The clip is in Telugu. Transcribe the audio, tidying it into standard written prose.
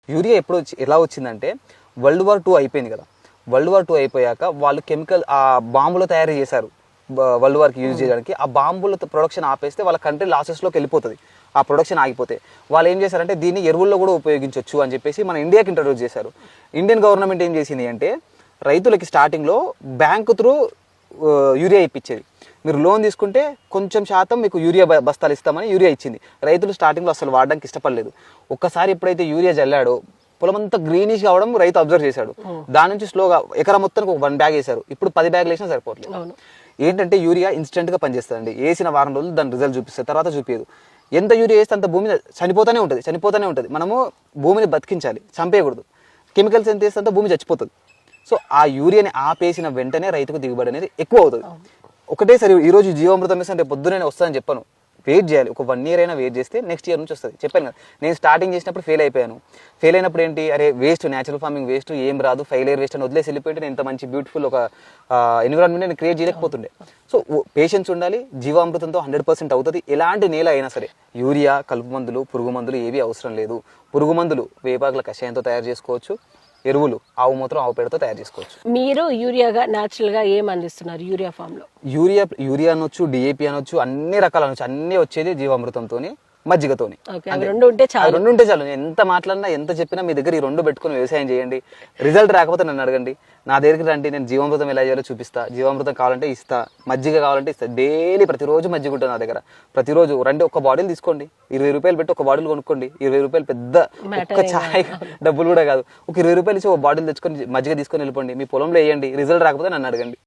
యూరియా ఎప్పుడు ఎలా వచ్చిందంటే వరల్డ్ వార్ 2 అయిపోయింది కదా. వరల్డ్ వార్ 2 అయిపోయాక వాళ్ళు కెమికల్ ఆ బాంబులు తయారు చేశారు వరల్డ్ వార్కి యూజ్ చేయడానికి. ఆ బాంబుల ప్రొడక్షన్ ఆపేస్తే వాళ్ళ కంట్రీ లాసెస్లోకి వెళ్ళిపోతుంది. ఆ ప్రొడక్షన్ ఆగిపోతే వాళ్ళు ఏం చేశారంటే దీన్ని ఎరువుల్లో కూడా ఉపయోగించవచ్చు అని చెప్పేసి మన ఇండియాకి ఇంట్రడ్యూస్ చేశారు. ఇండియన్ గవర్నమెంట్ ఏం చేసింది అంటే రైతులకి స్టార్టింగ్లో బ్యాంకు త్రూ యూరియా ఇప్పించేది. మీరు లోన్ తీసుకుంటే కొంచెం శాతం మీకు యూరియా బస్తాలు ఇస్తామని యూరియా ఇచ్చింది. రైతులు స్టార్టింగ్లో అసలు వాడడానికి ఇష్టపడలేదు. ఒక్కసారి ఎప్పుడైతే యూరియా జల్లాడో పొలం అంతా గ్రీనిష్ కావడం రైతు అబ్జర్వ్ చేశాడు. దాని నుంచి స్లోగా ఎకరా మొత్తానికి 1 బ్యాగ్ వేశారు. ఇప్పుడు 10 బ్యాగులు వేసినా సరిపోవట్లేదు. ఏంటంటే యూరియా ఇన్స్టెంట్గా పనిచేస్తుందండి. వేసిన వారం రోజులు దాని రిజల్ట్ చూపిస్తుంది, తర్వాత చూపించదు. ఎంత యూరియా వేస్తే అంత భూమి చనిపోతూనే ఉంటుంది. మనము భూమిని బతికించాలి, చంపేయకూడదు. కెమికల్స్ ఎంత వేస్తే అంత భూమి చచ్చిపోతుంది. సో ఆ యూరియాని ఆపేసిన వెంటనే రైతుకు దిగుబడి అనేది ఎక్కువ అవుతుంది. ఒకటేసారి ఈరోజు జీవామృతం వేస్తే రేపు పొద్దునే వస్తుందని చెప్పాను. వెయిట్ చేయాలి, ఒక 1 year అయినా వెయిట్ చేస్తే నెక్స్ట్ ఇయర్ నుంచి వస్తుంది. చెప్పాను కదా, నేను స్టార్టింగ్ చేసినప్పుడు ఫెయిల్ అయిపోయాను. ఫెయిల్ అయినప్పుడు ఏంటి, అరే వేస్ట్, న్యాచురల్ ఫార్మింగ్ వేస్ట్, ఏం రాదు, ఫెయిలియర్ వేస్ట్ అని వదిలేసి వెళ్ళిపోయింటే నేను ఇంత మంచి బ్యూటిఫుల్ ఒక ఎన్విరాన్మెంట్ నేను క్రియేట్ చేయలేకపోతుండే. సో పేషెన్స్ ఉండాలి. జీవామృతంతో 100% అవుతుంది. ఎలాంటి నేల అయినా సరే. యూరియా, కలుపు మందులు, పురుగు మందులు ఏవి అవసరం లేదు. పురుగు మందులు వేపాకుల కషాయంతో తయారు చేసుకోవచ్చు. ఎరువులు ఆవు మూత్రం, ఆవు పేడతో తయారు చేసుకోవచ్చు. మీరు యూరియాగా న్యాచురల్ గా ఏం అందిస్తున్నారు యూరియా ఫామ్ లో? యూరియా అనొచ్చు, డిఏపి అనొచ్చు, అన్ని రకాల అనొచ్చు. అన్ని వచ్చేది జీవామృతంతోని, మజ్జిగతోని. రెండు ఉంటే చాలు. నేను ఎంత మాట్లాడినా ఎంత చెప్పినా మీ దగ్గర ఈ 2 పెట్టుకుని వ్యవసాయం చేయండి. రిజల్ట్ రాకపోతే నన్ను అడగండి, నా దగ్గరికి రండి. నేను జీవామృతం ఎలా చేయాలో చూపిస్తా. జీవామృతం కావాలంటే ఇస్తా, మజ్జిగ కావాలంటే ఇస్తా. డైలీ ప్రతిరోజు మజ్జిగ ఉంటుంది నా దగ్గర. ప్రతిరోజు రండి, ఒక బాటిల్ తీసుకోండి. 20 రూపాయలు పెట్టి ఒక బాటిల్ కొనుక్కోండి. 20 రూపాయలు పెద్ద ఒక్క ఛాయ్ డబ్బులు కూడా కాదు. ఒక 20 రూపాయలు ఇచ్చి ఒక బాటిల్ తెచ్చుకొని మజ్జిగ తీసుకొని వెళ్ళిపోండి. మీ పొలంలో వేయండి. రిజల్ట్ రాకపోతే నన్ను అడగండి.